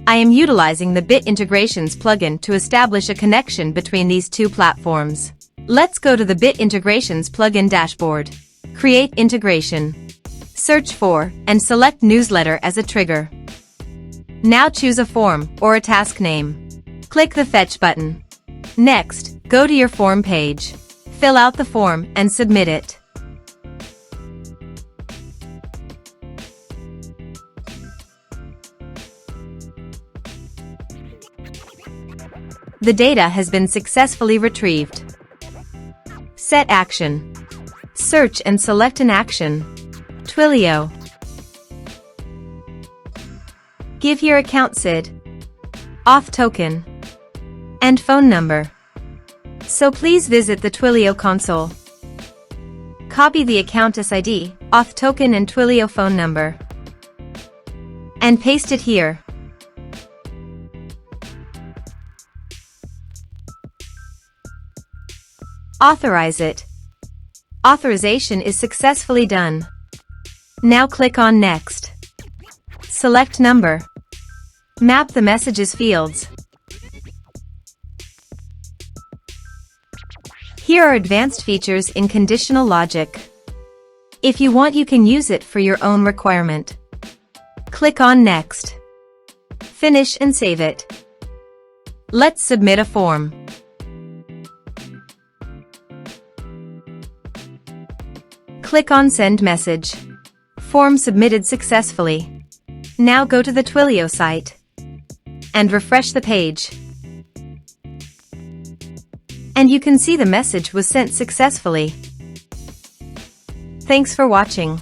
I am utilizing the Bit Integrations plugin to establish a connection between these two platforms. Let's go to the Bit Integrations plugin dashboard. Create integration. Search for and select newsletter as a trigger. Now choose a form or a task name. Click the Fetch button. Next, go to your form page. Fill out the form and submit it. The data has been successfully retrieved. Set action. Search and select an action. Twilio. Give your account SID, Auth Token, and phone number. So please visit the Twilio console. Copy the Account SID, Auth Token and Twilio phone number. And paste it here. Authorize it. Authorization is successfully done. Now click on Next. Select Number. Map the messages fields. Here are advanced features in conditional logic. If you want, you can use it for your own requirement. Click on Next. Finish and save it. Let's submit a form. Click on Send Message. Form submitted successfully. Now go to the Twilio site and refresh the page. And you can see the message was sent successfully. Thanks for watching.